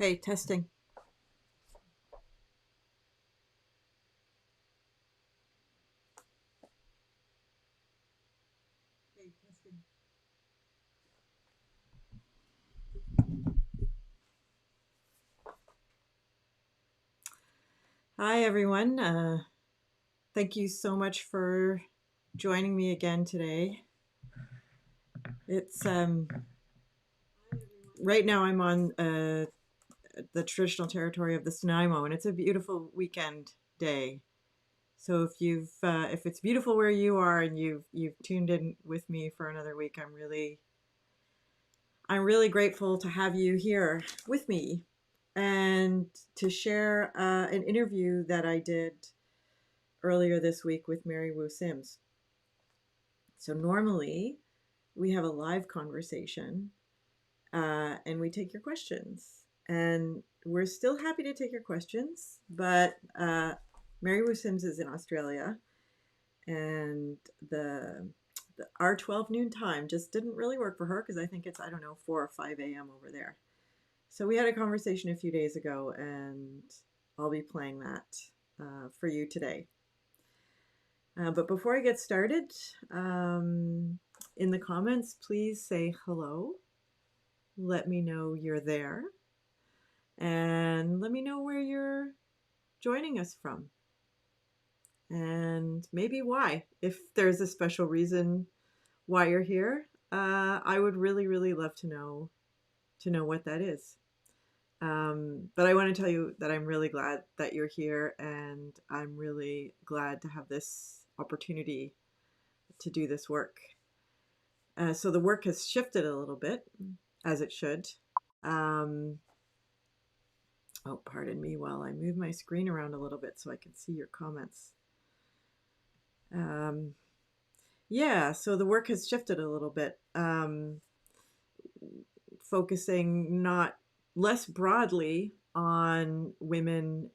Hey, testing. Hey, testing. Hi, everyone. Thank you so much for joining me again today. It's right now I'm on the traditional territory of the Nanaimo, and it's a beautiful weekend day. So if it's beautiful where you are and you've tuned in with me for another week, I'm really grateful to have you here with me and to share an interview that I did earlier this week with Mary Wu Sims. So normally we have a live conversation and we take your questions. And we're still happy to take your questions, but Mary Wu Sims is in Australia, and our 12 noon time just didn't really work for her because I think it's, I don't know, 4 or 5 a.m. over there. So we had a conversation a few days ago, and I'll be playing that for you today. But before I get started, in the comments, please say hello. Let me know you're there. And let me know where you're joining us from. And maybe why. If there's a special reason why you're here, I would really, really love to know what that is. But I want to tell you that I'm really glad that you're here, and I'm really glad to have this opportunity to do this work. So the work has shifted a little bit, as it should. Um, oh, pardon me while I move my screen around a little bit so I can see your comments. Um, yeah, so the work has shifted a little bit, focusing not less broadly on women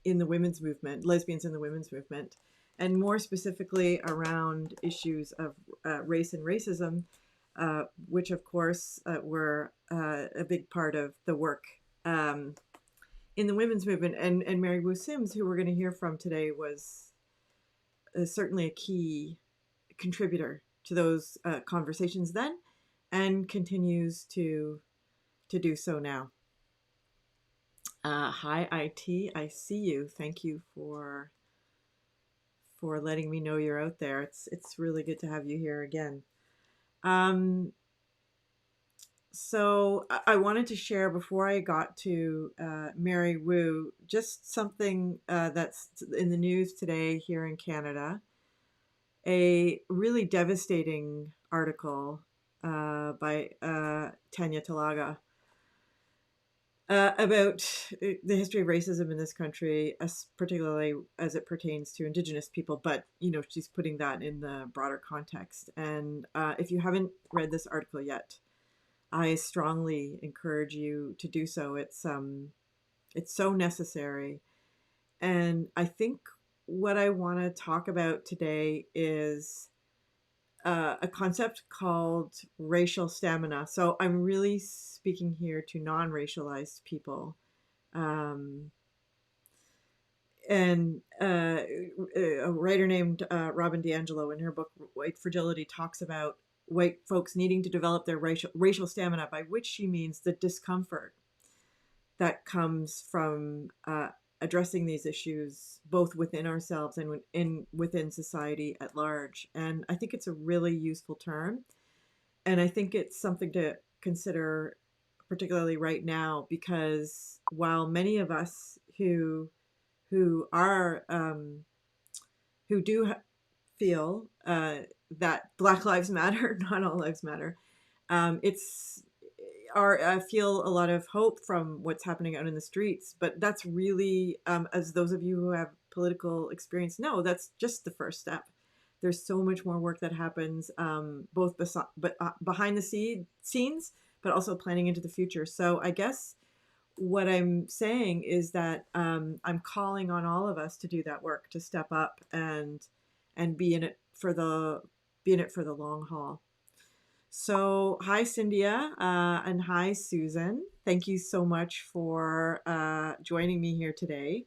in the women's movement, lesbians in the women's movement, and more specifically around issues of race and racism, which of course were a big part of the work in the women's movement. And Mary Wu Sims, who we're going to hear from today, was certainly a key contributor to those conversations then, and continues to do so now. Hi, IT. I see you. Thank you for letting me know you're out there. It's really good to have you here again. Um, so I wanted to share before I got to Mary Wu just something that's in the news today here in Canada. A really devastating article by Tanya Talaga about the history of racism in this country, particularly as it pertains to Indigenous people. But she's putting that in the broader context. And if you haven't read this article yet, I strongly encourage you to do so. It's so necessary, and I think what I want to talk about today is a concept called racial stamina. So I'm really speaking here to non-racialized people. Um, and a writer named Robin DiAngelo, in her book White Fragility, talks about white folks needing to develop their racial stamina, by which she means the discomfort that comes from addressing these issues both within ourselves and within society at large. And I think it's a really useful term, and I think it's something to consider, particularly right now, because while many of us who are who do feel that Black Lives Matter, not all lives matter, it's I feel a lot of hope from what's happening out in the streets. But that's really, as those of you who have political experience know, that's just the first step. There's so much more work that happens, both behind the scenes, but also planning into the future. So I guess what I'm saying is that I'm calling on all of us to do that work, to step up and be in it for the long haul. So, hi, Cynthia, and hi, Susan. Thank you so much for joining me here today.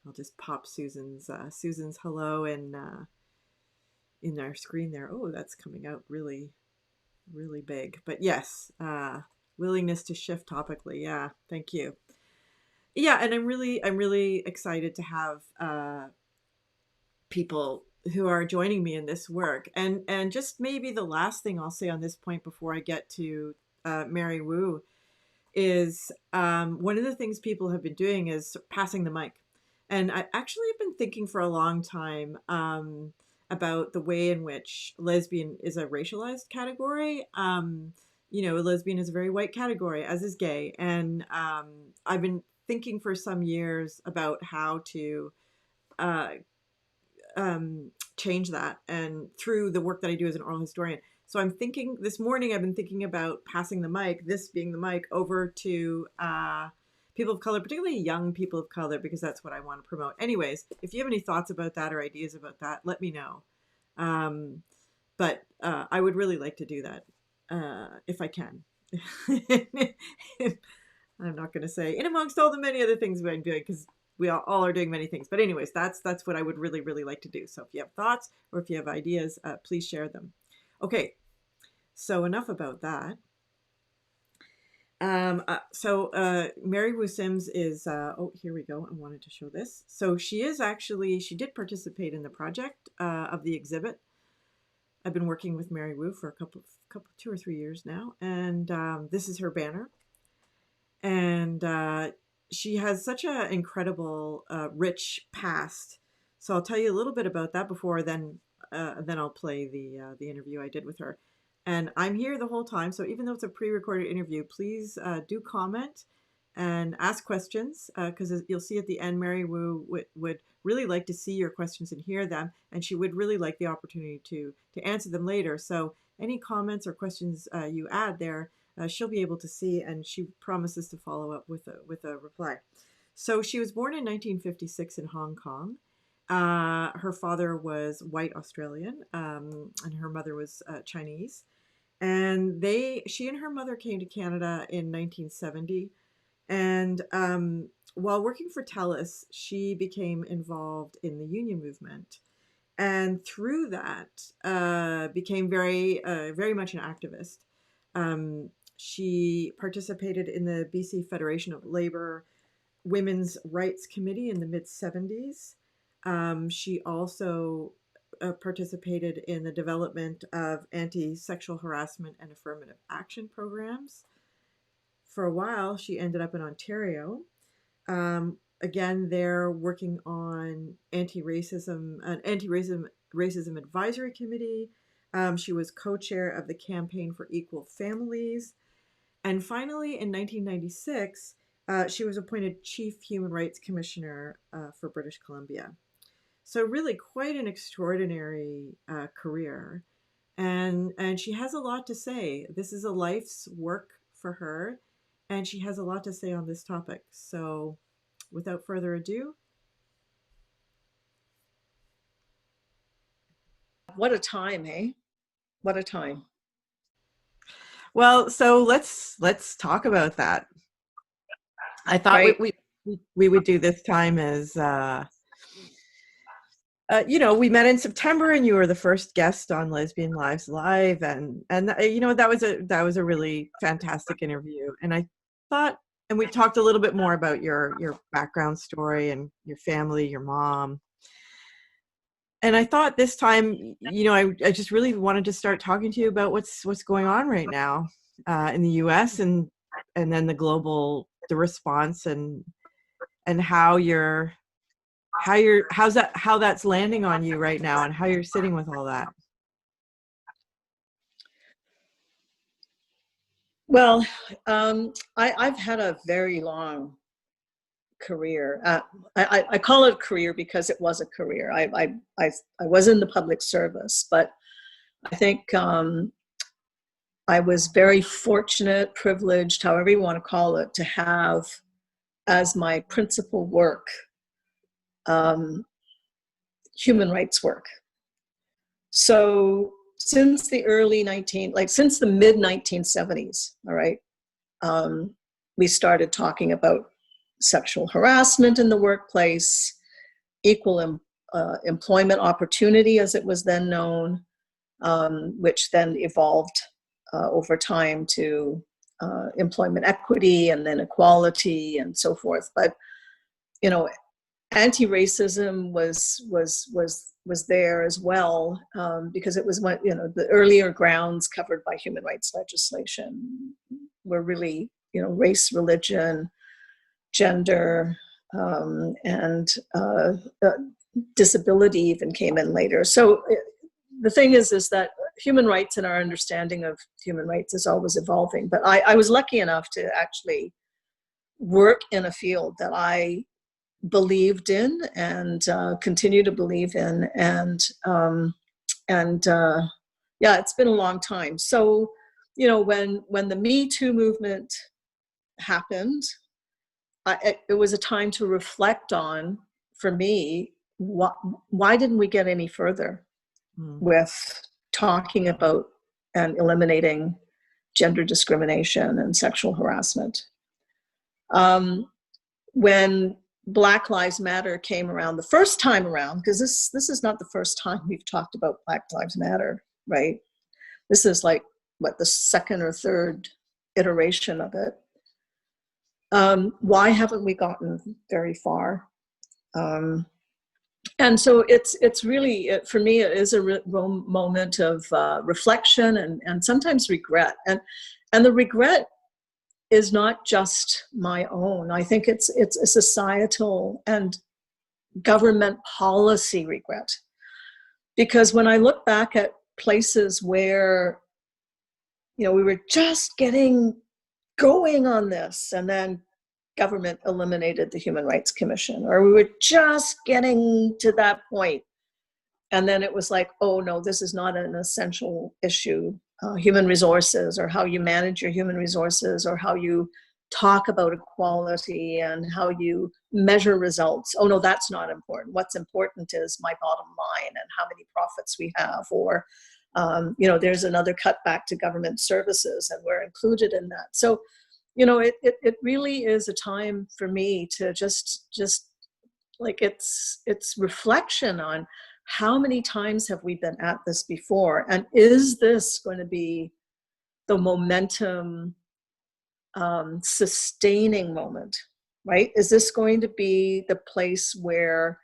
I'll just pop Susan's hello in our screen there. Oh, that's coming out really, really big. But yes, willingness to shift topically. Yeah, thank you. Yeah, and I'm really excited to have people who are joining me in this work. And just maybe the last thing I'll say on this point before I get to Mary Wu is one of the things people have been doing is passing the mic. And I actually have been thinking for a long time about the way in which lesbian is a racialized category. Lesbian is a very white category, as is gay. And I've been thinking for some years about how to uh, change that, and through the work that I do as an oral historian. So I'm thinking this morning, I've been thinking about passing the mic, this being the mic, over to people of color, particularly young people of color, because that's what I want to promote. Anyways, if you have any thoughts about that or ideas about that, let me know. But I would really like to do that if I can. I'm not going to say in amongst all the many other things I'm doing, because we all are doing many things. But anyways, that's what I would really, really like to do. So if you have thoughts or if you have ideas, please share them. Okay, so enough about that. Mary Wu Sims is, oh, here we go. I wanted to show this. So she did participate in the project of the exhibit. I've been working with Mary Wu for a couple, 2 or 3 years now. And this is her banner. And she has such an incredible, rich past. So I'll tell you a little bit about that before then I'll play the interview I did with her. And I'm here the whole time, so even though it's a pre-recorded interview, please do comment and ask questions, because you'll see at the end, Mary Wu would really like to see your questions and hear them, and she would really like the opportunity to answer them later. So any comments or questions you add there, she'll be able to see, and she promises to follow up with a reply. So she was born in 1956 in Hong Kong. Her father was white Australian, and her mother was Chinese. And she and her mother came to Canada in 1970. And while working for TELUS, she became involved in the union movement, and through that became very much an activist. She participated in the BC Federation of Labor Women's Rights Committee in the mid-70s. She also participated in the development of anti-sexual harassment and affirmative action programs. For a while, she ended up in Ontario. Again, they're working on anti-racism advisory committee. She was co-chair of the Campaign for Equal Families. And finally, in 1996, she was appointed Chief Human Rights Commissioner for British Columbia. So really quite an extraordinary career. And she has a lot to say. This is a life's work for her, and she has a lot to say on this topic. So without further ado. What a time, eh? What a time. Well, so let's talk about that. I thought Right. we would do this time as we met in September, and you were the first guest on Lesbian Lives Live, and that was a really fantastic interview. And I thought, and we talked a little bit more about your background story and your family, your mom. And I thought this time, I just really wanted to start talking to you about what's going on right now in the U.S. and then the response and how that's landing on you right now, and how you're sitting with all that. Well, I've had a very long career. I call it a career because it was a career. I was in the public service, but I think I was very fortunate, privileged, however you want to call it, to have as my principal work human rights work. So since the since the mid 1970s, all right, we started talking about sexual harassment in the workplace, equal employment opportunity, as it was then known, which then evolved over time to employment equity and then equality and so forth. But you know, anti-racism was there as well, because it was one, the earlier grounds covered by human rights legislation were really, race, religion, gender, and disability even came in later. So the thing is that human rights and our understanding of human rights is always evolving. But I was lucky enough to actually work in a field that I believed in and continue to believe in, and yeah, it's been a long time. So when the Me Too movement happened, it was a time to reflect on, for me, why didn't we get any further with talking about and eliminating gender discrimination and sexual harassment. When Black Lives Matter came around the first time around, because this is not the first time we've talked about Black Lives Matter, right? This is like, the second or third iteration of it. Why haven't we gotten very far? And so it's really, for me, it is a moment of reflection and sometimes regret. And the regret is not just my own. I think it's a societal and government policy regret. Because when I look back at places where, we were just getting going on this, and then government eliminated the Human Rights Commission, or we were just getting to that point, and then it was like, oh no, this is not an essential issue. Human resources, or how you manage your human resources, or how you talk about equality and how you measure results. Oh no, that's not important. What's important is my bottom line and how many profits we have, or there's another cutback to government services, and we're included in that. So it really is a time for me to just like, it's reflection on how many times have we been at this before, and is this going to be the momentum sustaining moment, right? Is this going to be the place where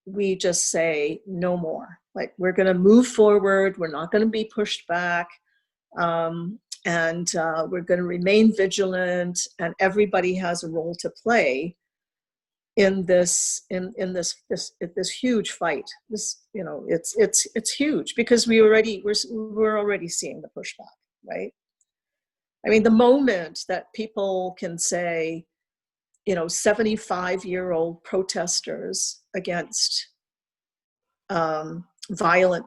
we just say no more? Like, we're going to move forward, we're not going to be pushed back, and we're going to remain vigilant, and everybody has a role to play in this huge fight. It's huge, because we're already seeing the pushback, right? I mean, the moment that people can say, 75-year-old protesters against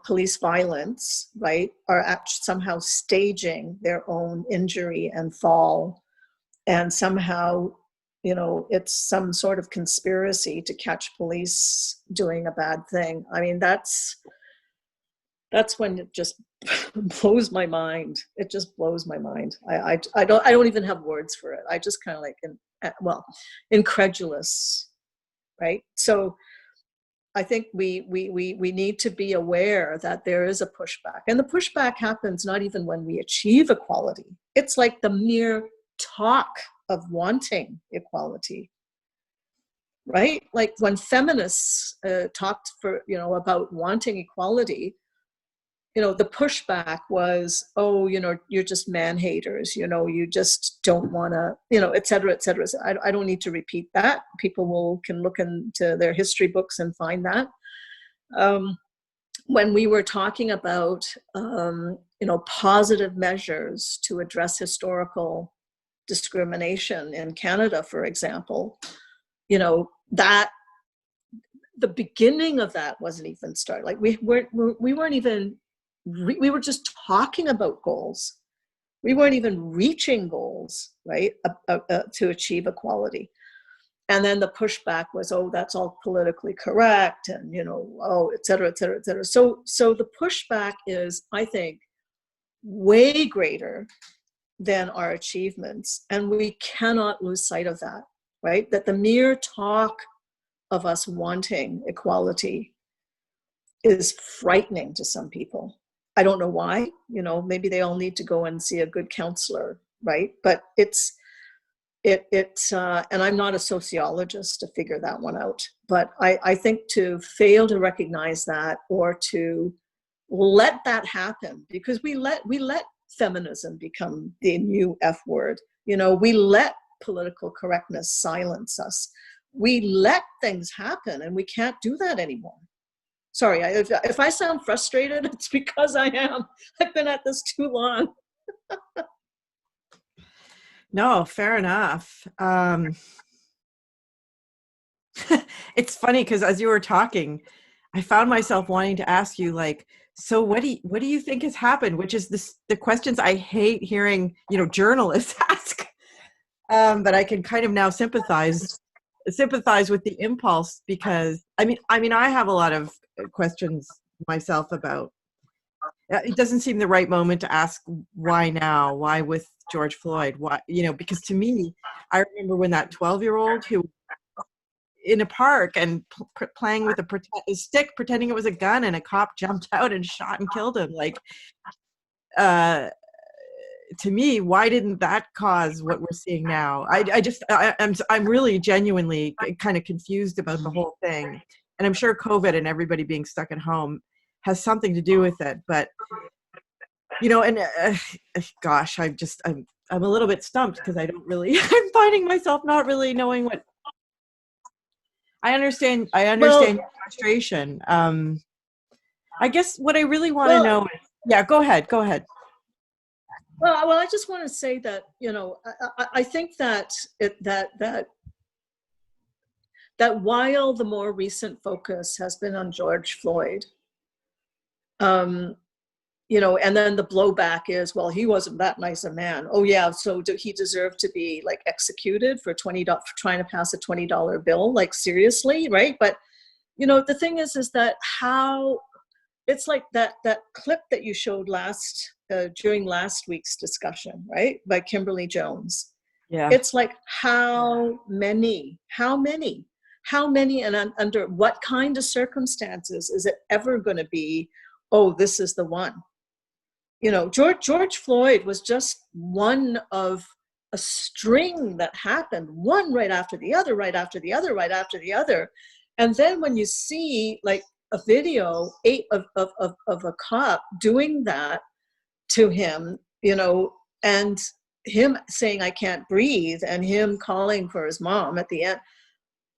police violence, right, are somehow staging their own injury and fall, and somehow, it's some sort of conspiracy to catch police doing a bad thing. I mean, that's when it just blows my mind. It just blows my mind. I don't even have words for it. I just kind of like, incredulous, right? So I think we need to be aware that there is a pushback, and the pushback happens not even when we achieve equality. It's like the mere talk of wanting equality, right? Like when feminists talked about wanting equality, the pushback was, oh, you're just man haters, you just don't want to, et cetera, et cetera. So I don't need to repeat that. People can look into their history books and find that. When we were talking about, positive measures to address historical discrimination in Canada, for example, that the beginning of that wasn't even started. Like we weren't even, we were just talking about goals. We weren't even reaching goals, right, to achieve equality. And then the pushback was, oh, that's all politically correct, and oh, et cetera, et cetera, et cetera. So the pushback is, I think, way greater than our achievements, and we cannot lose sight of that, right? That the mere talk of us wanting equality is frightening to some people. I don't know why. Maybe they all need to go and see a good counselor, right? But and I'm not a sociologist to figure that one out, but I think to fail to recognize that, or to let that happen, because we let feminism become the new F word. We let political correctness silence us. We let things happen, and we can't do that anymore. Sorry, if I sound frustrated, it's because I am. I've been at this too long. No, fair enough. It's funny because as you were talking, I found myself wanting to ask you, like, so what do you think has happened? Which is the questions I hate hearing, journalists ask. But I can kind of now sympathize with the impulse, because I mean I have a lot of questions myself about. It doesn't seem the right moment to ask why now, why with George Floyd, why, because to me, I remember when that 12-year-old who in a park and playing with a stick, pretending it was a gun, and a cop jumped out and shot and killed him. Like, to me, why didn't that cause what we're seeing now? I'm really genuinely kind of confused about the whole thing, and I'm sure COVID and everybody being stuck at home has something to do with it. But and gosh, I'm a little bit stumped, because I don't really I'm finding myself not really knowing what. I understand Well, your frustration. I guess what I really want to well, know is, yeah, go ahead. well, I just want to say that, I think that that while the more recent focus has been on George Floyd, and then the blowback is, well, he wasn't that nice a man. Oh yeah, so he deserved to be like executed for for trying to pass a $20 bill? Like, seriously, right? But the thing is that how it's like that clip that you showed during last week's discussion, right, by Kimberly Jones. Yeah. It's like, how many, and under what kind of circumstances is it ever going to be, oh, this is the one? George Floyd was just one of a string that happened, one right after the other, right after the other, right after the other. And then when you see like a video of a cop doing that to him, and him saying, I can't breathe, and him calling for his mom at the end,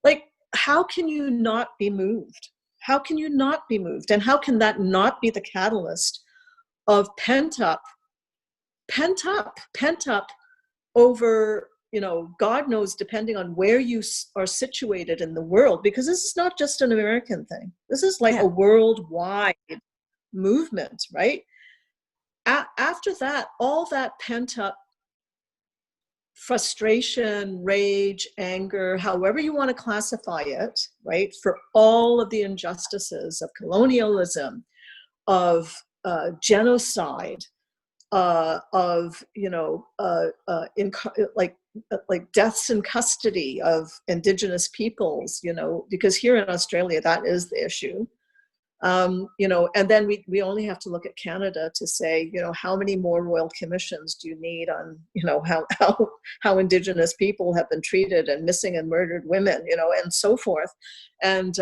like, how can you not be moved? How can you not be moved? And how can that not be the catalyst of pent up over, God knows, depending on where you are situated in the world, because this is not just an American thing. This is like Yeah. a worldwide movement, right? After that, all that pent up frustration, rage, anger, however you want to classify it, right, for all of the injustices of colonialism, of genocide, of like deaths in custody of Indigenous peoples, because here in Australia that is the issue. And then we only have to look at Canada to say, how many more royal commissions do you need on, how Indigenous people have been treated, and missing and murdered women, and so forth. And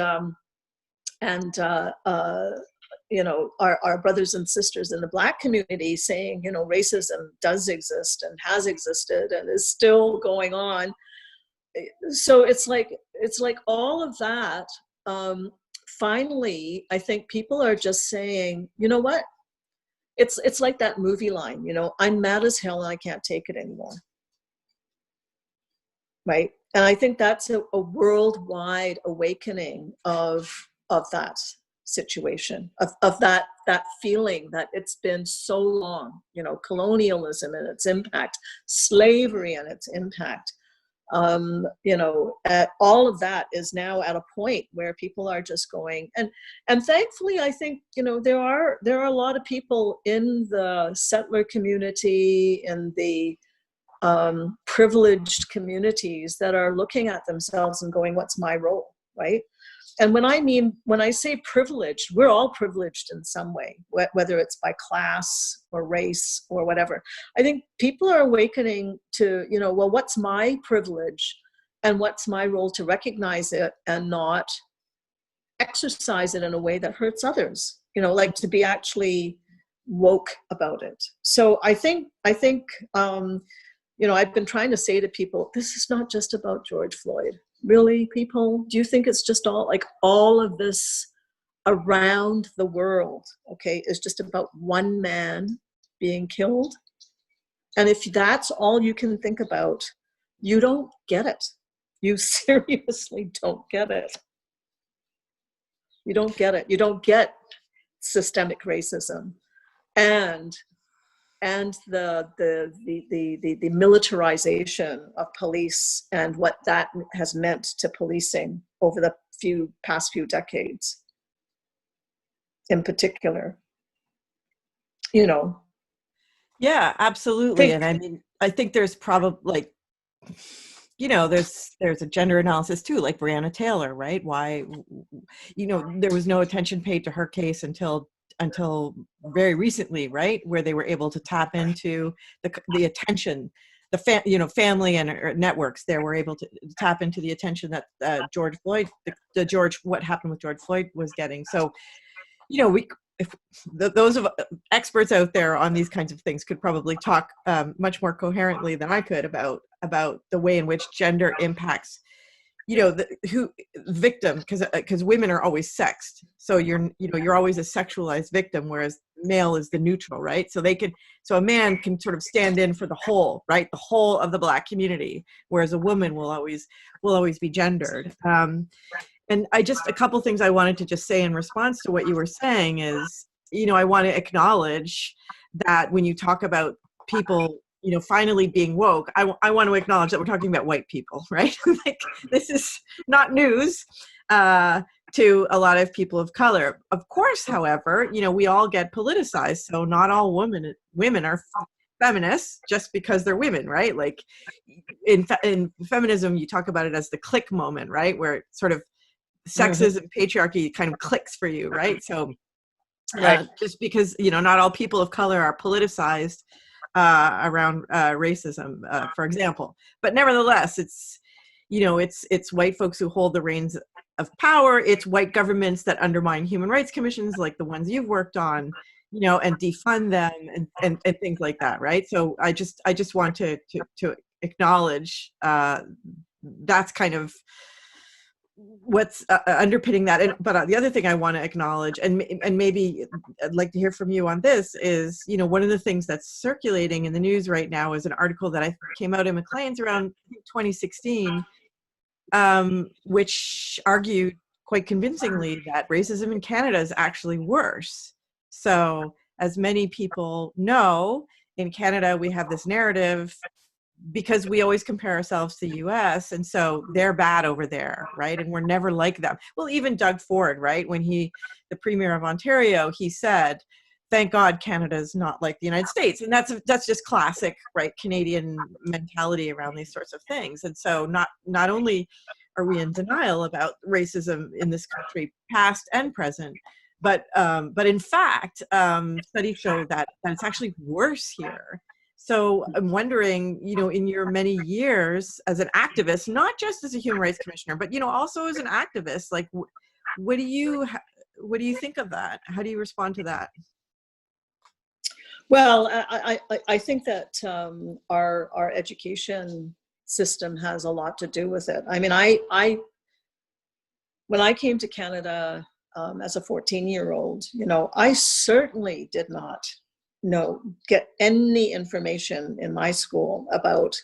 our brothers and sisters in the Black community saying, racism does exist and has existed and is still going on. So it's like all of that. Finally, I think people are just saying, you know what? It's like that movie line, I'm mad as hell and I can't take it anymore. Right? And I think that's a worldwide awakening of that situation, of that feeling that it's been so long, colonialism and its impact, slavery and its impact, You know, all of that is now at a point where people are just going, and thankfully, I think, you know, there are a lot of people in the settler community, in the privileged communities, that are looking at themselves and going, what's my role, right? And when I say privileged, we're all privileged in some way, whether it's by class or race or whatever. I think people are awakening to, you know, well, what's my privilege and what's my role to recognize it and not exercise it in a way that hurts others, you know, like to be actually woke about it. So I think, you know, I've been trying to say to people, this is not just about George Floyd. Really, people? Do you think it's just all of this around the world, okay, is just about one man being killed? And if that's all you can think about, you don't get it. You seriously don't get it. You don't get it. You don't get systemic racism and the militarization of police and what that has meant to policing over the past few decades in particular, you know. Yeah, absolutely. Think And I mean, I think there's probably like, you know, there's a gender analysis too, like Breonna Taylor, right? Why, you know, there was no attention paid to her case until very recently, right? Where they were able to tap into the attention, you know, family and networks there were able to tap into the attention that George Floyd, what happened with George Floyd was getting. So, you know, those of experts out there on these kinds of things could probably talk much more coherently than I could about the way in which gender impacts, you know, who victim, because women are always sexed, so you're always a sexualized victim, whereas male is the neutral, right? So a man can sort of stand in for the whole, right, the whole of the Black community, whereas a woman will always be gendered. And a couple things I wanted to just say in response to what you were saying is, you know, I want to acknowledge that when you talk about people, you know, finally being woke, I want to acknowledge that we're talking about white people, right? Like, this is not news to a lot of people of color. Of course, however, you know, we all get politicized, so not all women are feminists just because they're women, right? Like in feminism, you talk about it as the click moment, right? Where it sort of sexism, patriarchy kind of clicks for you, right? So Right. just because, you know, not all people of color are politicized around racism, for example, but nevertheless, it's, you know, it's white folks who hold the reins of power. It's white governments that undermine human rights commissions like the ones you've worked on, you know, and defund them and things like that, right? So I just want to acknowledge that's kind of what's underpinning that. But the other thing I want to acknowledge, and maybe I'd like to hear from you on this, is, you know, one of the things that's circulating in the news right now is an article that I came out in Maclean's around 2016, which argued quite convincingly that racism in Canada is actually worse. So, as many people know, in Canada we have this narrative because we always compare ourselves to the US, and so they're bad over there, right? And we're never like them. Well, even Doug Ford, right? When the Premier of Ontario, he said, thank God Canada's not like the United States. And that's just classic, right, Canadian mentality around these sorts of things. And so not only are we in denial about racism in this country, past and present, but in fact, studies show that it's actually worse here. So I'm wondering, you know, in your many years as an activist, not just as a human rights commissioner, but, you know, also as an activist, like, what do you think of that? How do you respond to that? Well, I think that our education system has a lot to do with it. I mean, when I came to Canada as a 14-year-old, you know, I certainly did not get any information in my school about,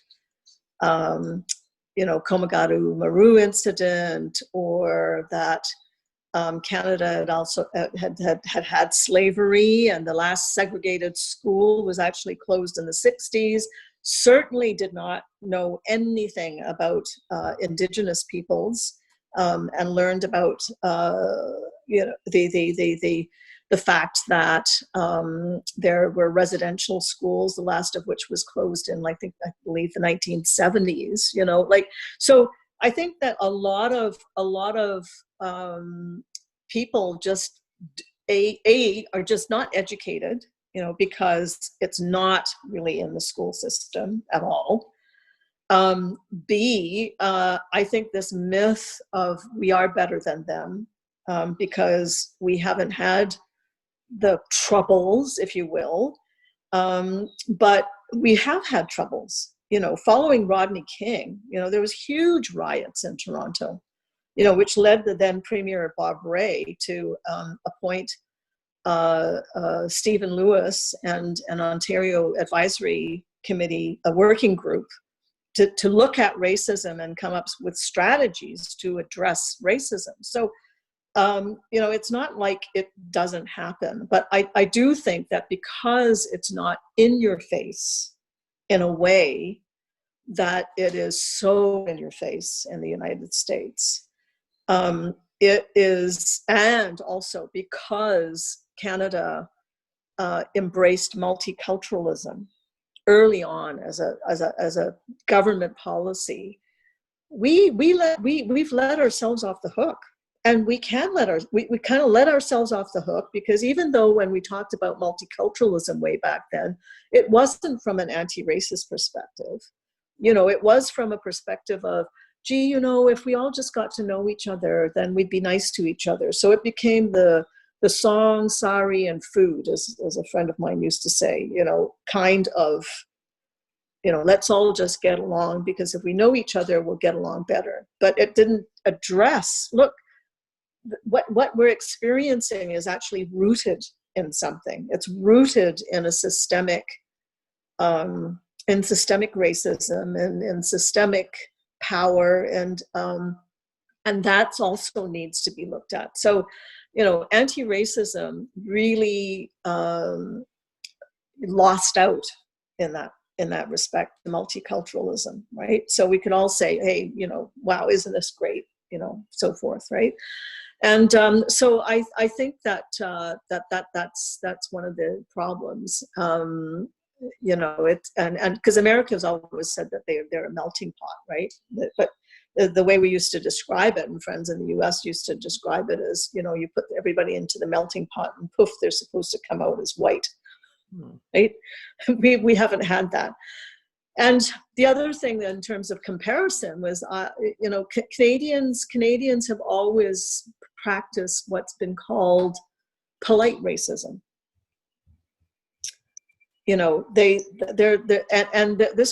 you know, Komagadu Maru incident, or that Canada had also had slavery, and the last segregated school was actually closed in the 60s. certainly did not know anything about Indigenous peoples, and learned about the fact that there were residential schools, the last of which was closed in, I believe, the 1970s. So I think that a lot of people just are just not educated, because it's not really in the school system at all. B, I think this myth of we are better than them, because we haven't had the troubles, if you will, but we have had troubles. Following Rodney King, there was huge riots in Toronto, which led the then Premier Bob Rae to appoint Stephen Lewis and an Ontario Advisory Committee, a working group, to look at racism and come up with strategies to address racism. So, it's not like it doesn't happen, but I do think that because it's not in your face in a way that it is so in your face in the United States, it is, and also because Canada embraced multiculturalism early on as a government policy, we've let ourselves off the hook. And we kind of let ourselves off the hook, because even though when we talked about multiculturalism way back then, it wasn't from an anti-racist perspective. It was from a perspective of, gee, if we all just got to know each other, then we'd be nice to each other. So it became the song, sari, and food, as a friend of mine used to say, kind of, let's all just get along, because if we know each other, we'll get along better. But it didn't address, look, what we're experiencing is actually rooted in something. It's rooted in a systemic, in systemic racism and in systemic power, and that also needs to be looked at. So, anti-racism really lost out in that respect, multiculturalism, right? So we could all say, hey, wow, isn't this great, so forth, right? And so I think that that's one of the problems. And because America has always said that they're a melting pot, right? But the way we used to describe it, and friends in the U.S. used to describe it as, you put everybody into the melting pot and poof, they're supposed to come out as white, right? We haven't had that. And the other thing in terms of comparison was, Canadians have always practiced what's been called polite racism. This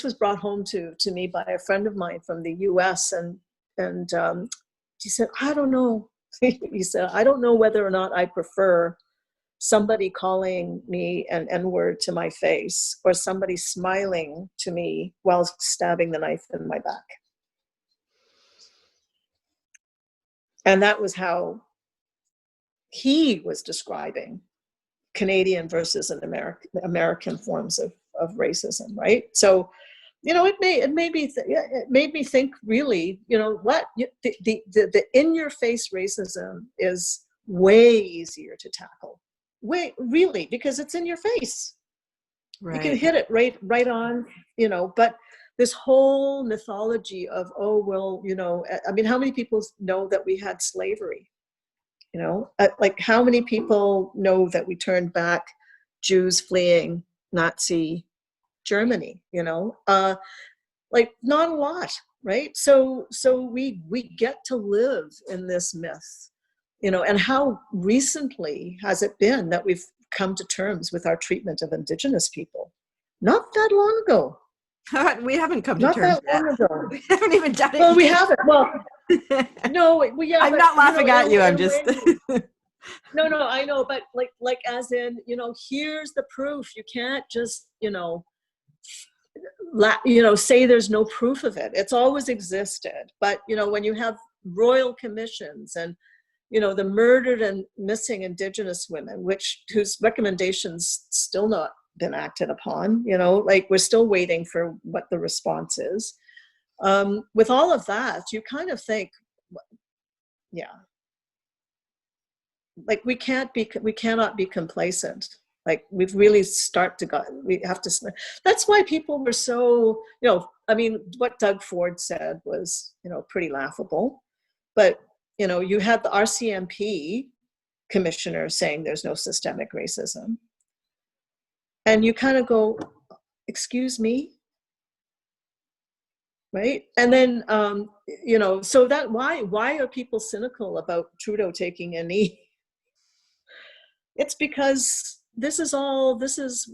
was brought home to me by a friend of mine from the U.S. and he said, I don't know. He said, I don't know whether or not I prefer somebody calling me an N-word to my face or somebody smiling to me while stabbing the knife in my back. And that was how he was describing Canadian versus an American forms of racism, right? So, it made me think, really, the in-your-face racism is way easier to tackle. Really, because it's in your face. Right. You can hit it right on, but this whole mythology of, oh, well, how many people know that we had slavery? Like how many people know that we turned back Jews fleeing Nazi Germany? Like not a lot, right? So we get to live in this myth, and how recently has it been that we've come to terms with our treatment of Indigenous people? Not that long ago. We haven't come to Not terms that long ago. We haven't even done it. Well, we haven't. Well, no, yeah. I'm not laughing at you. I'm just. No, I know, but like as in, here's the proof. You can't just, say there's no proof of it. It's always existed. But, when you have royal commissions and, the murdered and missing Indigenous women, whose recommendations still not been acted upon. You know, like we're still waiting for what the response is. With all of that, you kind of think, yeah, like we cannot be complacent. Like we've really we have to, that's why people were so, you know, I mean, what Doug Ford said was, you know, pretty laughable, but, you know, you had the RCMP commissioner saying there's no systemic racism. And you kind of go, excuse me, right? And then, you know, so that why are people cynical about Trudeau taking a knee? It's because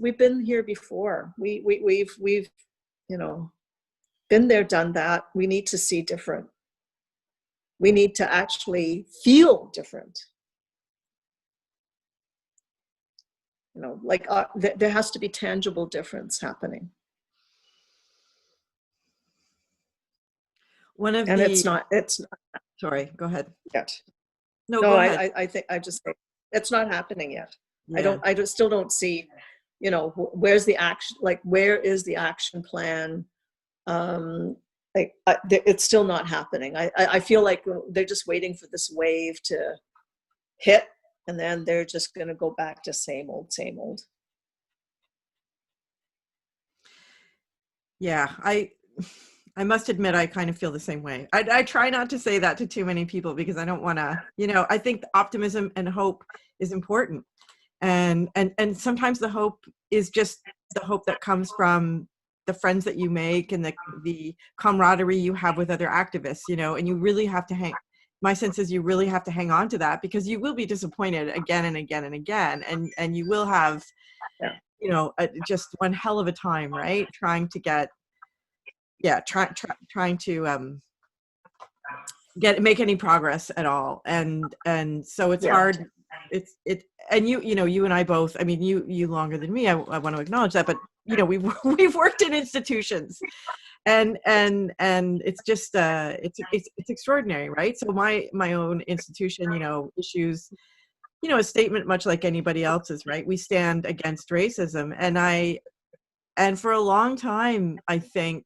we've been here before. We've, you know, been there, done that. We need to see different. We need to actually feel different. You know, like there has to be tangible difference happening. And it's not sorry, go ahead. yet. No, No, go ahead. I think I just think it's not happening yet. Yeah. I just still don't see, you know, where's the action, like where is the action plan? It's still not happening. I feel like they're just waiting for this wave to hit, and then they're just going to go back to same old, same old. Yeah, I must admit I kind of feel the same way. I try not to say that to too many people because I don't want to, you know, I think optimism and hope is important. And sometimes the hope is just the hope that comes from the friends that you make and the camaraderie you have with other activists, you know, and you really have to my sense is you really have to hang on to that because you will be disappointed again and again and again. And you will have, you know, just one hell of a time, right? Trying to get, trying to make any progress at all. And so it's hard. And you know, you and I both, I mean, you longer than me, I want to acknowledge that, but you know, we've worked in institutions and it's just, it's extraordinary, right? So my own institution, you know, issues, you know, a statement much like anybody else's, right? We stand against racism. And for a long time, I think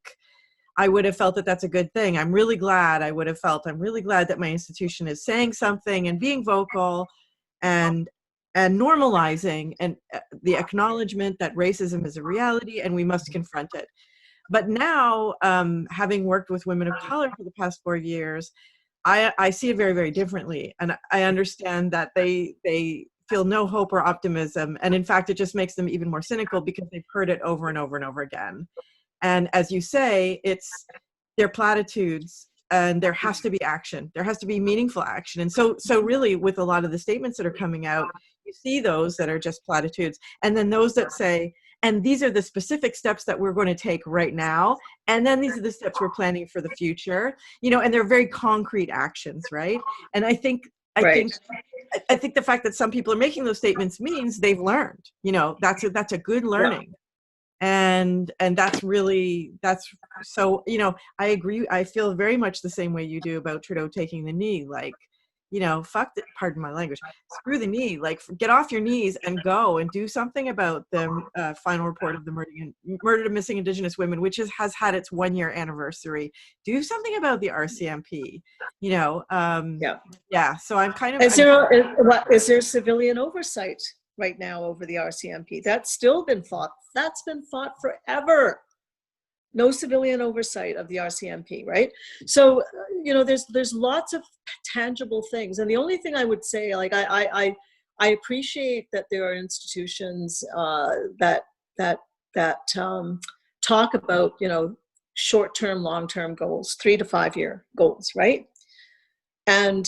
I would have felt that that's a good thing. I'm really glad that my institution is saying something and being vocal and normalizing and the acknowledgement that racism is a reality and we must confront it. But now, having worked with women of color for the past 4 years, I see it very, very differently. And I understand that they feel no hope or optimism. And in fact, it just makes them even more cynical because they've heard it over and over and over again. And as you say, they're platitudes and there has to be action. There has to be meaningful action. And so really with a lot of the statements that are coming out, you see those that are just platitudes and then those that say, and these are the specific steps that we're going to take right now. And then these are the steps we're planning for the future, you know, and they're very concrete actions, right? And I think the fact that some people are making those statements means they've learned, you know, that's a good learning. And that's so, you know, I agree. I feel very much the same way you do about Trudeau taking the knee. Like, you know, pardon my language, screw the knee, like get off your knees and go and do something about the final report of the murdered and missing Indigenous women, which has had its 1-year anniversary. Do something about the RCMP, you know? So I'm kind of- Is there civilian oversight right now over the RCMP? That's still been fought. That's been fought forever. No civilian oversight of the RCMP, right? So, you know, there's lots of tangible things. And the only thing I would say, like, I appreciate that there are institutions that talk about, you know, short-term, long-term goals, 3 to 5 year goals, right? And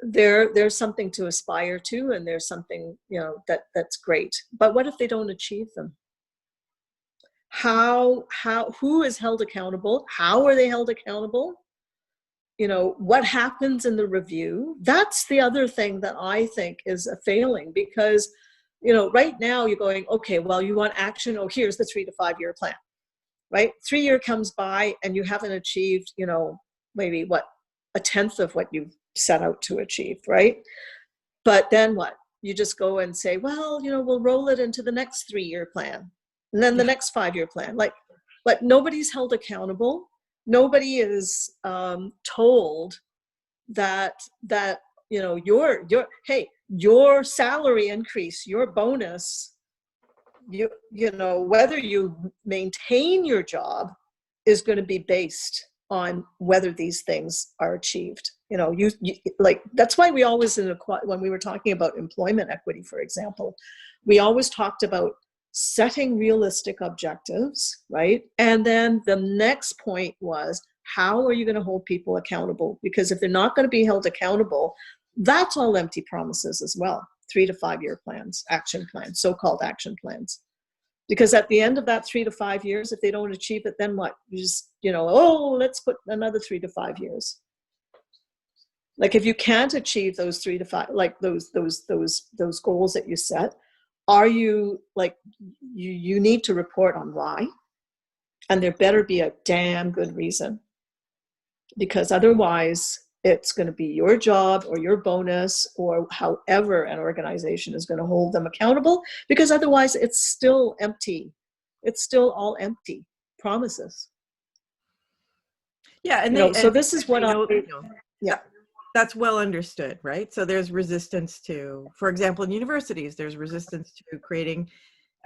there's something to aspire to, and there's something, you know, that's great. But what if they don't achieve them? Who is held accountable? How are they held accountable? You know, what happens in the review? That's the other thing that I think is a failing, because, you know, right now you're going, okay, well, you want action. Oh, here's the 3 to 5 year plan, right? 3 year comes by and you haven't achieved, you know, maybe a tenth of what you've set out to achieve, right? But then what? you just go and say, well, we'll roll it into the next 3-year plan, and then the next 5-year plan. Like, but nobody's held accountable. Nobody is told that your salary increase, your bonus, whether you maintain your job is going to be based on whether these things are achieved. You like, that's why we always, when we were talking about employment equity, for example, we always talked about setting realistic objectives, right? And then the next point was, how are you going to hold people accountable? Because if they're not going to be held accountable, that's all empty promises as well. 3 to 5 year plans, action plans, so-called action plans. Because at the end of that 3 to 5 years, if they don't achieve it, then what? You just, let's put another 3 to 5 years. Like, if you can't achieve those 3 to 5, like those goals that you set, are you, like, you need to report on why, and there better be a damn good reason, because otherwise it's going to be your job or your bonus or however an organization is going to hold them accountable, because otherwise it's still empty. It's still all empty promises. Yeah, and so this is what yeah. That's well understood, right? So there's resistance to, for example, in universities, there's resistance to creating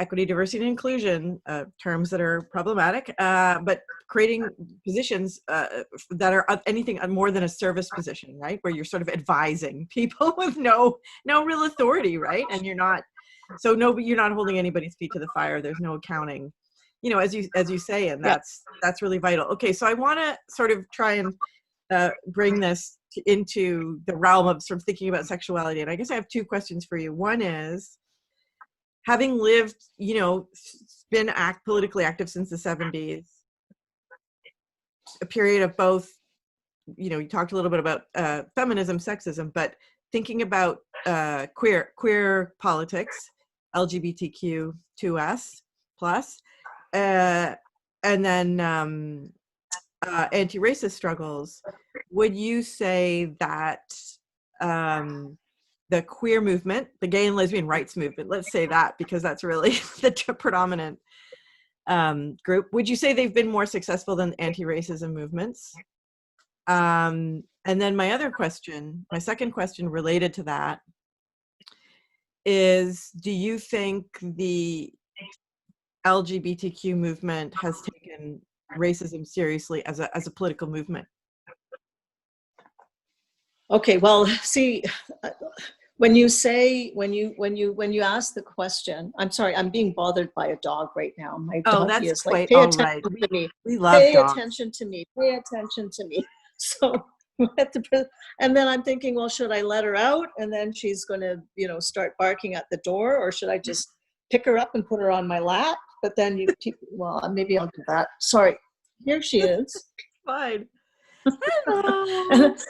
equity, diversity, and inclusion, terms that are problematic, but creating positions that are anything more than a service position, right? Where you're sort of advising people with no real authority, right? And you're not holding anybody's feet to the fire. There's no accounting, as you say, and that's really vital. Okay, so I want to sort of try and bring this into the realm of sort of thinking about sexuality. And I guess I have 2 questions for you. One is, having lived, been politically active since the 70s, a period of both, you talked a little bit about feminism, sexism, but thinking about queer politics, LGBTQ2S plus, and then anti-racist struggles, would you say that the queer movement, the gay and lesbian rights movement, let's say that, because that's really the predominant group, would you say they've been more successful than anti-racism movements? And then my second question related to that is, do you think the LGBTQ movement has taken racism seriously as a political movement? Okay, well, see, when you ask the question, I'm sorry, I'm being bothered by a dog right now. My dog is like, pay attention to me. We love dogs. Pay attention to me. Pay attention to me. So, and then I'm thinking, well, should I let her out? And then she's going to, start barking at the door, or should I just pick her up and put her on my lap? But then well, maybe I'll do that. Sorry, here she is. Fine.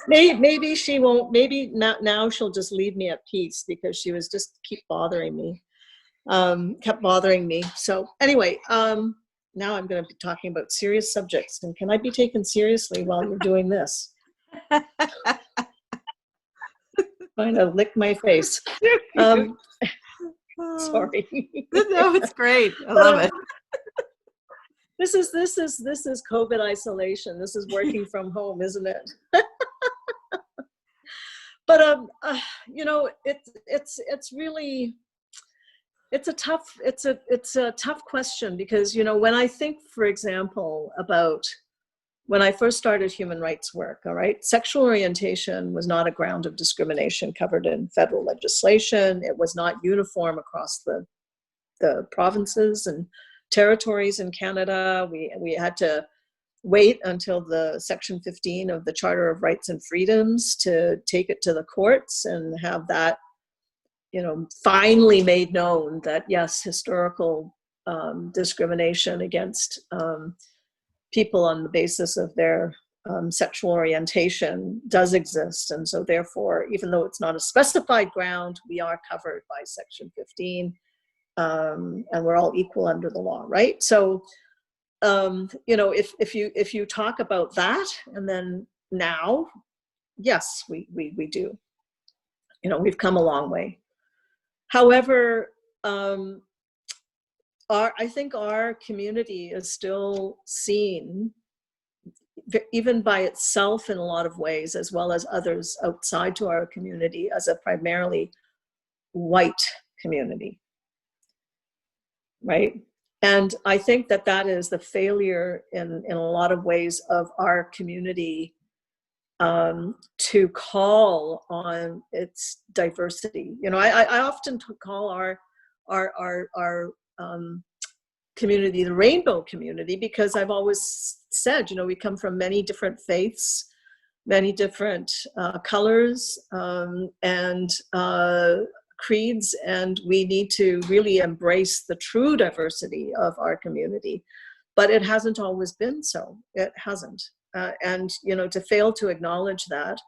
Maybe she won't. Maybe now she'll just leave me at peace, because she was just kept bothering me. So anyway, now I'm going to be talking about serious subjects. And can I be taken seriously while you're doing this? Trying to lick my face. Sorry. No, it's great. I love it. This is COVID isolation. This is working from home, isn't it? But it's really, it's a tough question, because when I think, for example, about when I first started human rights work, all right, sexual orientation was not a ground of discrimination covered in federal legislation. It was not uniform across the provinces and territories in Canada. We had to wait until the Section 15 of the Charter of Rights and Freedoms to take it to the courts and have that, finally made known that, yes, historical discrimination against people on the basis of their sexual orientation does exist. And so therefore, even though it's not a specified ground, we are covered by Section 15. And we're all equal under the law, right? So, if you talk about that, and then now, yes, we do. We've come a long way. However, I think our community is still seen, even by itself in a lot of ways, as well as others outside to our community, as a primarily white community, right? And I think that that is the failure in a lot of ways of our community, to call on its diversity. You know, I often call our community the rainbow community, because I've always said, you know, we come from many different faiths, many different colors, and creeds, and we need to really embrace the true diversity of our community. But it hasn't always been so. It hasn't. And, you know, to fail to acknowledge that,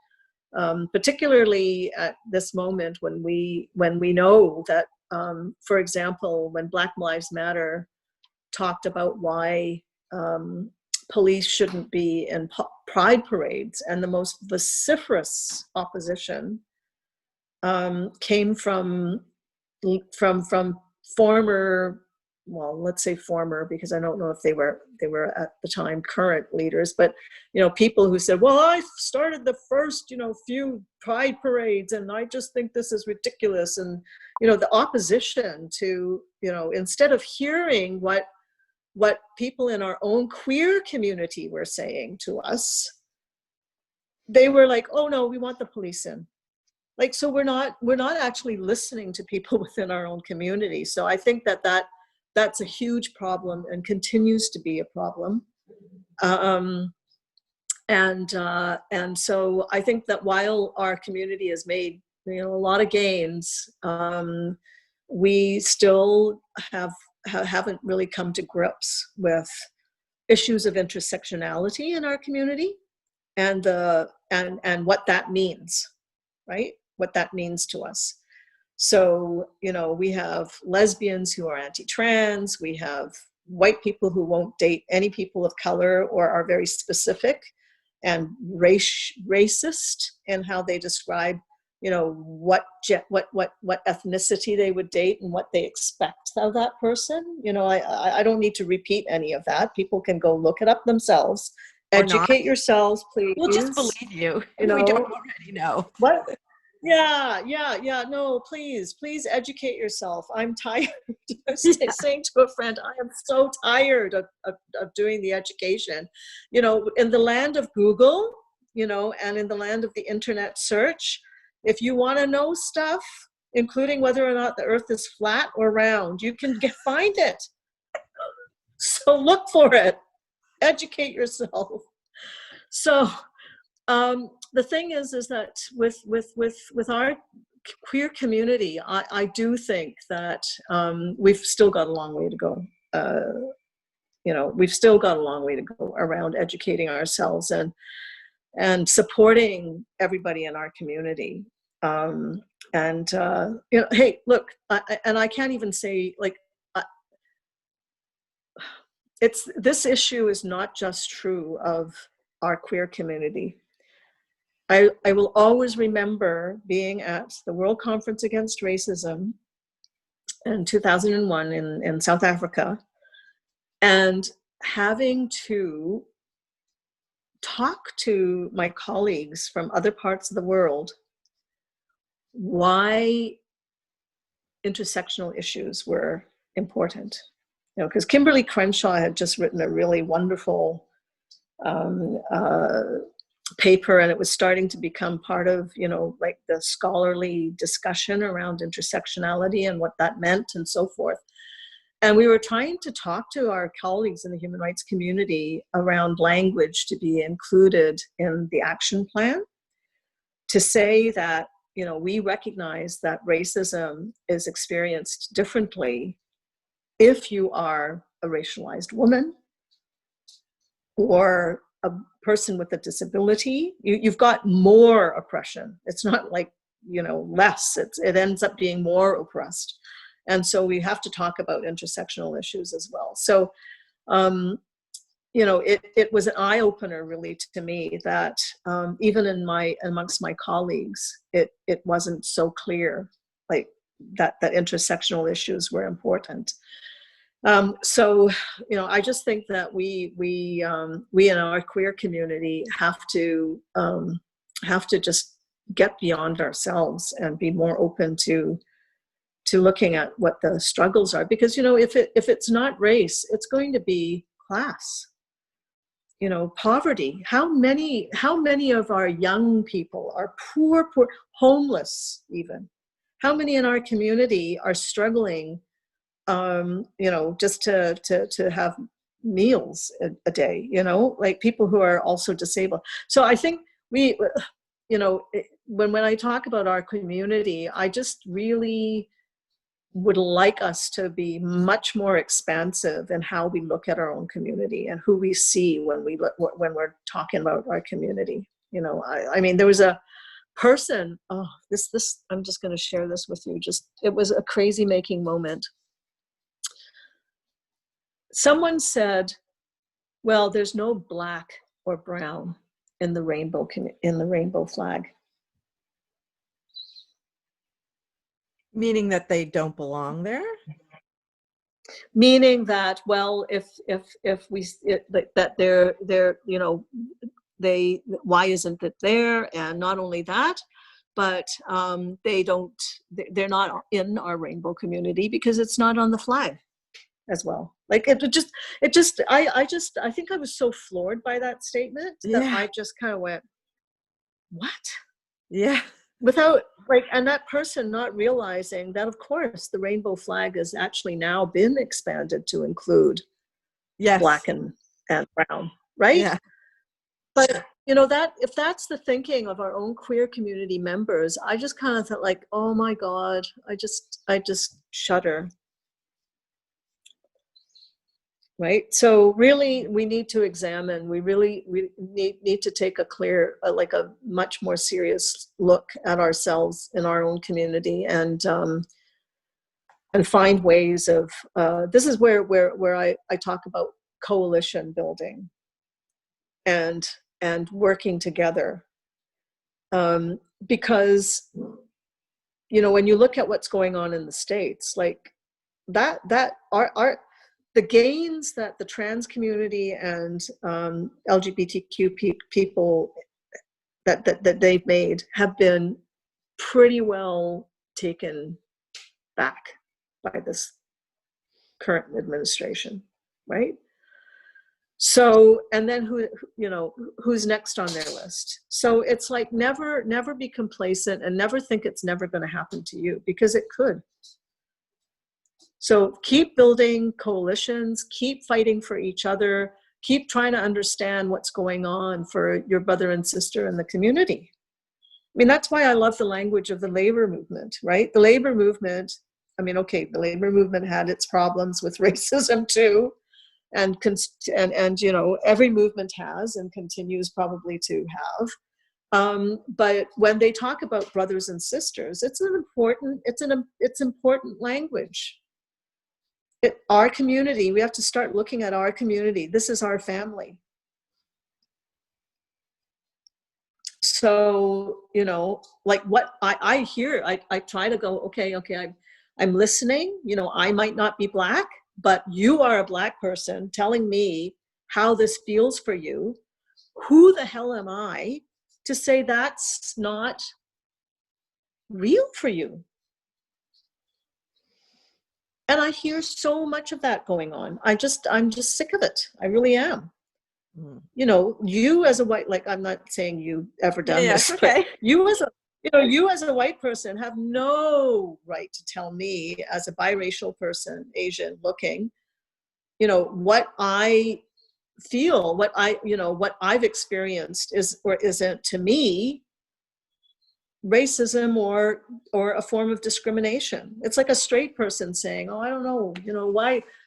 particularly at this moment when we know that, for example, when Black Lives Matter talked about why police shouldn't be in pride parades, and the most vociferous opposition came from former, well, let's say former, because I don't know if they were at the time current leaders, but, you know, people who said, well, I started the first, you know, few pride parades, and I just think this is ridiculous. And, you know, the opposition to, you know, instead of hearing what people in our own queer community were saying to us, they were like, oh no, we want the police in. Like, so we're not actually listening to people within our own community. So I think that's a huge problem, and continues to be a problem. And so I think that while our community has made, you know, a lot of gains, we still haven't really come to grips with issues of intersectionality in our community, and what that means, right? What that means to us. So, you know, we have lesbians who are anti-trans, we have white people who won't date any people of color, or are very specific and racist in how they describe, you know, what ethnicity they would date and what they expect of that person. You know, I don't need to repeat any of that. People can go look it up themselves. Or not. Educate yourselves, please. We'll just believe you if know, we don't already know. What? Yeah. No, please educate yourself. I'm tired. I was saying to a friend, I am so tired of doing the education. You know, in the land of Google, you know, and in the land of the internet search, if you want to know stuff, including whether or not the earth is flat or round, you can find it. So look for it. Educate yourself. So the thing is that with our queer community, I do think that we've still got a long way to go. You know, we've still got a long way to go around educating ourselves and supporting everybody in our community. You know, hey, look, I can't even say, like, this issue is not just true of our queer community. I will always remember being at the World Conference Against Racism in 2001 in South Africa, and having to talk to my colleagues from other parts of the world why intersectional issues were important. You know, because Kimberly Crenshaw had just written a really wonderful paper, and it was starting to become part of, you know, like the scholarly discussion around intersectionality and what that meant and so forth. And we were trying to talk to our colleagues in the human rights community around language to be included in the action plan, to say that, you know, we recognize that racism is experienced differently if you are a racialized woman or a person with a disability. You've got more oppression. It's not like, you know, less. It ends up being more oppressed. And so we have to talk about intersectional issues as well. So, you know, it was an eye-opener really to me that even amongst my colleagues, it wasn't so clear, like, that intersectional issues were important. So, I just think that we in our queer community have to just get beyond ourselves and be more open to looking at what the struggles are, because if it's not race, it's going to be class, poverty. How many of our young people are poor, homeless even? How many in our community are struggling, just to have meals a day, like people who are also disabled. So I think we, when I talk about our community, I just really would like us to be much more expansive in how we look at our own community and who we see when we're talking about our community. I mean, there was a person, this I'm just going to share this with you. It was a crazy making moment. Someone said, well, there's no black or brown in the rainbow flag. Meaning that they don't belong there? Meaning that, well, if that they're why isn't it there? And not only that, but they're not in our rainbow community because it's not on the flag as well. Like I think I was so floored by that statement that I just kind of went, what? Yeah. Without and that person not realizing that, of course, the rainbow flag has actually now been expanded to include black and brown, right? Yeah. But that if that's the thinking of our own queer community members, I just kind of thought like, oh my God, I just shudder. Right. So really, we need to examine. We need to take a much more serious look at ourselves in our own community, and find ways of. This is where I talk about coalition building, and working together, because when you look at what's going on in the States, like that our the gains that the trans community and LGBTQ people that they've made have been pretty well taken back by this current administration, right? So, and then who's next on their list? So it's like never be complacent and never think it's never going to happen to you, because it could. So keep building coalitions, keep fighting for each other, keep trying to understand what's going on for your brother and sister in the community. I mean, that's why I love the language of the labor movement, right? The labor movement, I mean, okay, the labor movement had its problems with racism too, and every movement has and continues probably to have. But when they talk about brothers and sisters, it's important language. Our community, we have to start looking at our community. This is our family. So, like what I hear, I try to go, okay, I'm listening. I might not be Black, but you are a Black person telling me how this feels for you. Who the hell am I to say that's not real for you? And I hear so much of that going on. I'm just sick of it. I really am. You as a white, like, I'm not saying you've ever done this, okay. But you as a white person have no right to tell me as a biracial person, Asian looking, what I feel, what I've experienced is or isn't to me racism or a form of discrimination. It's like a straight person saying, oh, I don't know,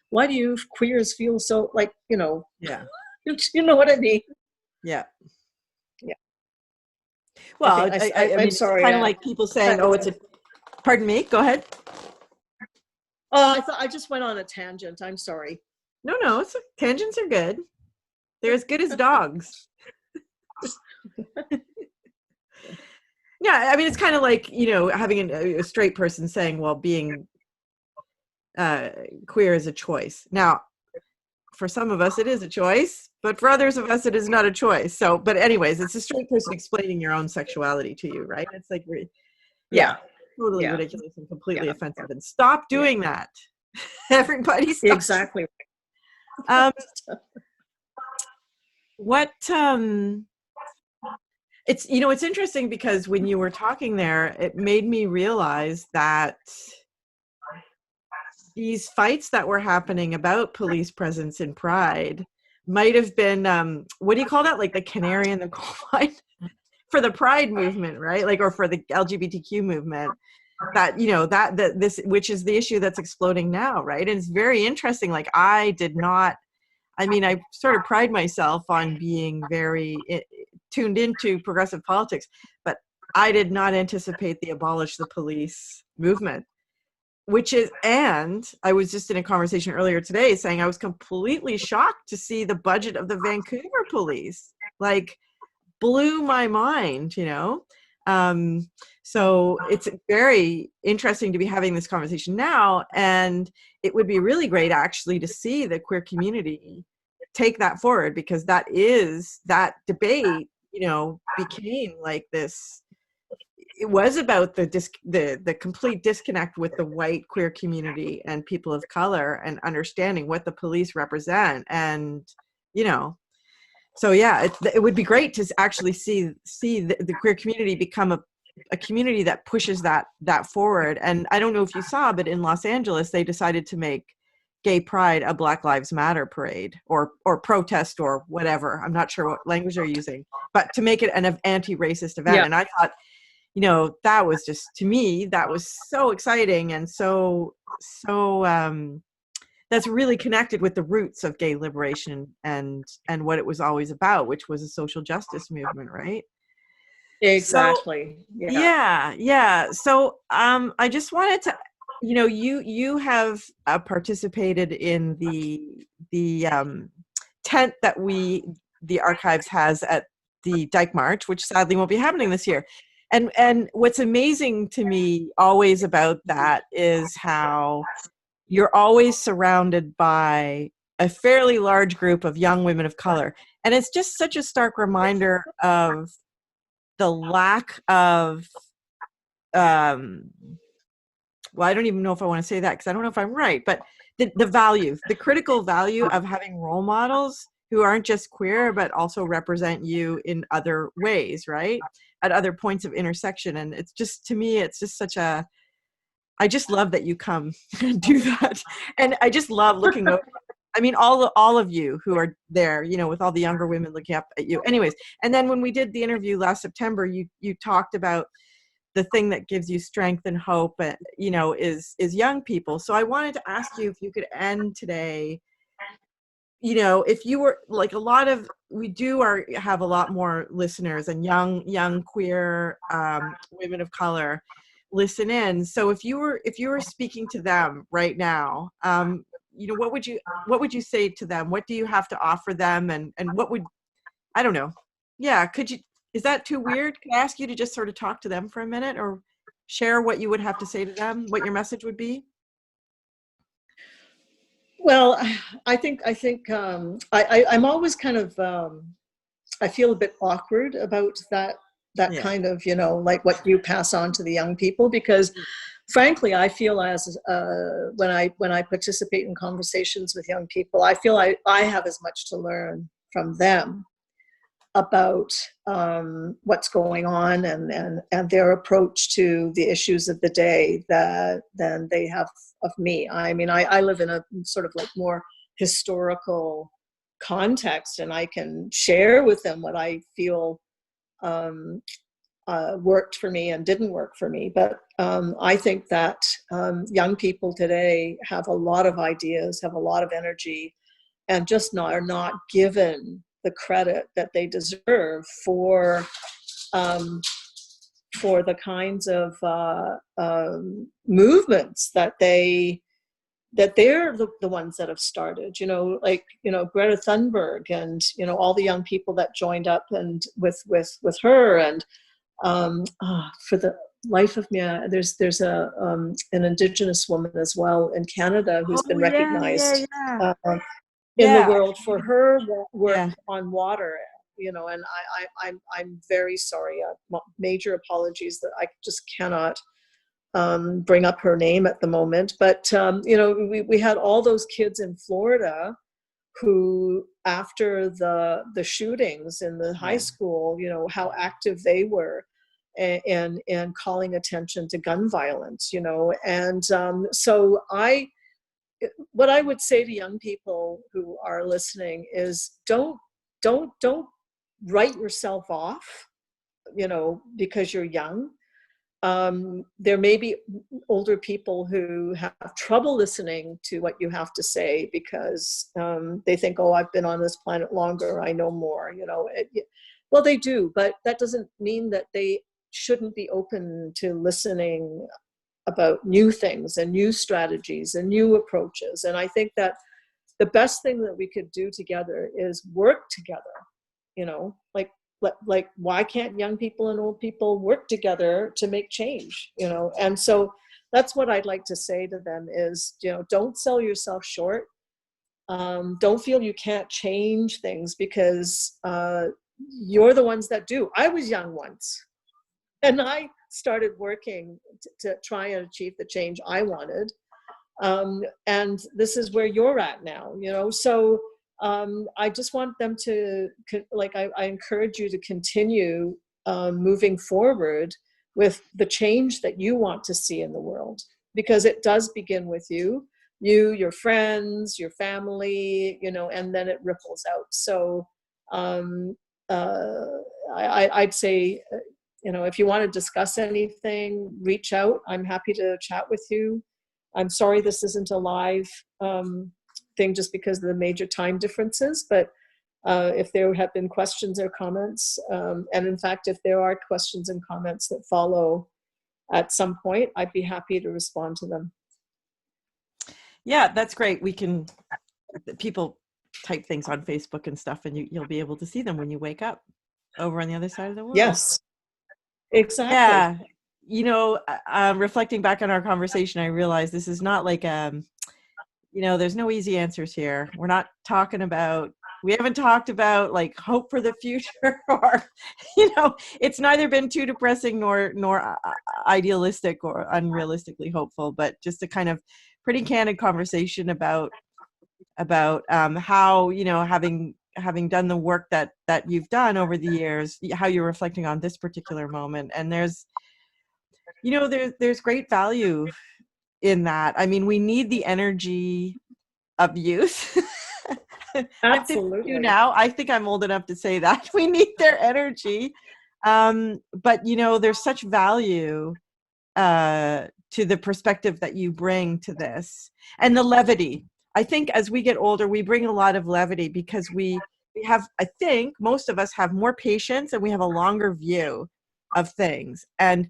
why do you queers feel so like, Yeah. You know what I mean? Yeah. Yeah. Well, I'm mean, sorry. It's kind of like people saying, "Oh, it's a." Pardon me. Go ahead. Oh, I thought I just went on a tangent. I'm sorry. No. Tangents are good. They're as good as dogs. Yeah, I mean, it's kind of like, having a straight person saying, well, being uh, queer is a choice. Now, for some of us, it is a choice, but for others of us, it is not a choice. So, but anyways, it's a straight person explaining your own sexuality to you, right? It's like, yeah, Yeah, totally yeah, ridiculous and completely yeah, offensive. And stop yeah. doing that. Everybody stop. Exactly. Um, what, it's interesting because when you were talking there, it made me realize that these fights that were happening about police presence in Pride might have been, what do you call that? Like the canary in the coal mine for the Pride movement, right? Like, or for the LGBTQ movement. That that this, which is the issue that's exploding now, right? And it's very interesting. Like, I did not. I mean, I sort of pride myself on being very tuned into progressive politics, but I did not anticipate the abolish the police movement, which is, and I was just in a conversation earlier today saying I was completely shocked to see the budget of the Vancouver police. Like, blew my mind. Um, so it's very interesting to be having this conversation now, and it would be really great actually to see the queer community take that forward, because that debate, became like this. It was about the complete disconnect with the white queer community and people of color, and understanding what the police represent. And you know so yeah, it would be great to actually see the queer community become a community that pushes that forward. And I don't know if you saw, but in Los Angeles they decided to make gay pride a Black Lives Matter parade, or protest, or whatever. I'm not sure what language they're using, but to make it an anti-racist event. Yeah, And I thought, that was just, to me, that was so exciting, and so that's really connected with the roots of gay liberation, and what it was always about, which was a social justice movement, right? So exactly. Yeah. yeah. So I just wanted to, you have participated in the tent that the archives has at the Dyke March, which sadly won't be happening this year. And what's amazing to me always about that is how you're always surrounded by a fairly large group of young women of color. And it's just such a stark reminder of the lack of, um, well, I don't even know if I want to say that, because I don't know if I'm right, but the value, the critical value of having role models who aren't just queer, but also represent you in other ways, right? At other points of intersection. And it's just, to me, it's just such a, I just love that you come and do that. And I just love looking over. I mean, all of you who are there, with all the younger women looking up at you. Anyways, and then when we did the interview last September, you talked about the thing that gives you strength and hope, is young people. So I wanted to ask you if you could end today, if you were like, we have a lot more listeners, and young queer women of color listen in. So if you were speaking to them right now, what would you say to them? What do you have to offer them? And what would, I don't know. Yeah, could you, is that too weird? Could I ask you to just sort of talk to them for a minute, or share what you would have to say to them, what your message would be? Well, I'm always kind of I feel a bit awkward about that Yeah. kind of, like what you pass on to the young people, because frankly, I feel as when I participate in conversations with young people, I feel I have as much to learn from them about what's going on, and their approach to the issues of the day than they have of me. I mean, I live in a sort of like more historical context, and I can share with them what I feel um, worked for me and didn't work for me. But I think that young people today have a lot of ideas, have a lot of energy, and just are not given the credit that they deserve um, for the kinds of movements that they're the ones that have started, like, Greta Thunberg, and, all the young people that joined up and with her, and For the life of me, there's a an Indigenous woman as well in Canada who's Oh been yeah, yeah, recognized yeah, uh, in the yeah, world for her work yeah. on water. And I'm very sorry. Major apologies that I just cannot bring up her name at the moment. But we had all those kids in Florida who, after the shootings in the high Yeah. school, how active they were, and calling attention to gun violence, and so what I would say to young people who are listening is don't write yourself off, because you're young. There may be older people who have trouble listening to what you have to say because they think, oh, I've been on this planet longer, I know more, well, they do, but that doesn't mean that they shouldn't be open to listening about new things and new strategies and new approaches. And I think that the best thing that we could do together is work together, like why can't young people and old people work together to make change? And so that's what I'd like to say to them is, don't sell yourself short. Don't feel you can't change things, because you're the ones that do. I was young once, and I started working to try and achieve the change I wanted. And this is where you're at now, so I just want them to, like, I encourage you to continue moving forward with the change that you want to see in the world, because it does begin with you, your friends, your family, and then it ripples out. So um, uh, I'd say, if you want to discuss anything, reach out. I'm happy to chat with you. I'm sorry this isn't a live thing just because of the major time differences, but if there have been questions or comments, and in fact, if there are questions and comments that follow at some point, I'd be happy to respond to them. Yeah, that's great. People type things on Facebook and stuff, and you'll be able to see them when you wake up over on the other side of the world. Yes, exactly. Yeah. Reflecting back on our conversation, I realized this is not like, there's no easy answers here. We haven't talked about like hope for the future or, it's neither been too depressing nor idealistic or unrealistically hopeful, but just a kind of pretty candid conversation about how, having done the work that you've done over the years, how you're reflecting on this particular moment. And there's great value in that. I mean, we need the energy of youth. I'm 52 Absolutely. now. I think I'm old enough to say that. We need their energy. But there's such value to the perspective that you bring to this, and the levity. I think as we get older, we bring a lot of levity because we have, I think most of us have more patience and we have a longer view of things. And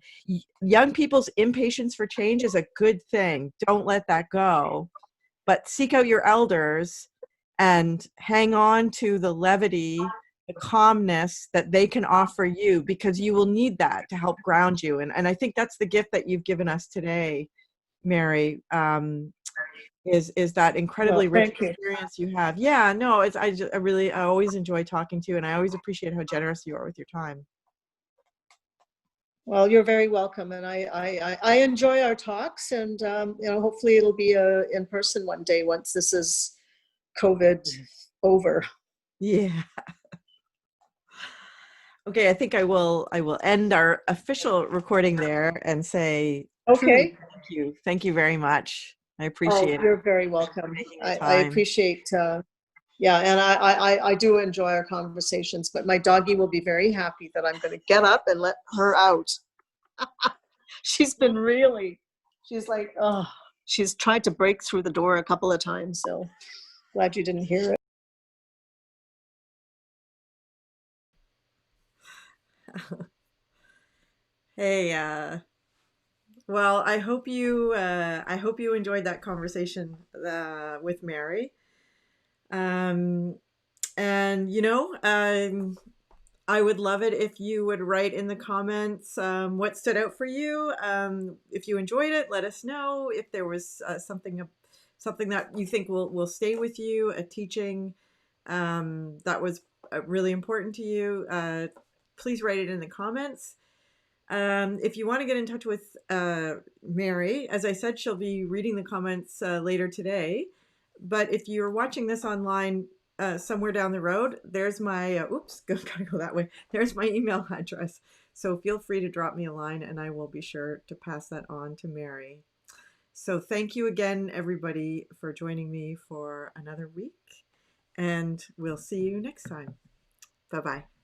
young people's impatience for change is a good thing. Don't let that go, but seek out your elders and hang on to the levity, the calmness that they can offer you, because you will need that to help ground you. And I think that's the gift that you've given us today, Mary, is that Well, incredibly rich thank you. experience you have. Yeah, no, I always enjoy talking to you, and I always appreciate how generous you are with your time. Well, you're very welcome, and I enjoy our talks, and hopefully it'll be in person one day once this is COVID over. Yeah. Okay, I think I will end our official recording there and say truly Okay. thank you. Thank you very much. I Oh, appreciate it. you're very welcome. Making the I time. appreciate. Yeah, and I do enjoy our conversations, but my doggie will be very happy that I'm going to get up and let her out. She's been really, she's like, oh, she's tried to break through the door a couple of times, so glad you didn't hear it. Hey, well, I hope you enjoyed that conversation with Mary. And I would love it if you would write in the comments what stood out for you. If you enjoyed it, let us know. If there was something that you think will stay with you, a teaching that was really important to you, please write it in the comments. If you want to get in touch with Mary, as I said, she'll be reading the comments later today. But if you're watching this online somewhere down the road, there's my, oops, gotta go that way. There's my email address. So feel free to drop me a line and I will be sure to pass that on to Mary. So thank you again, everybody, for joining me for another week. And we'll see you next time. Bye-bye.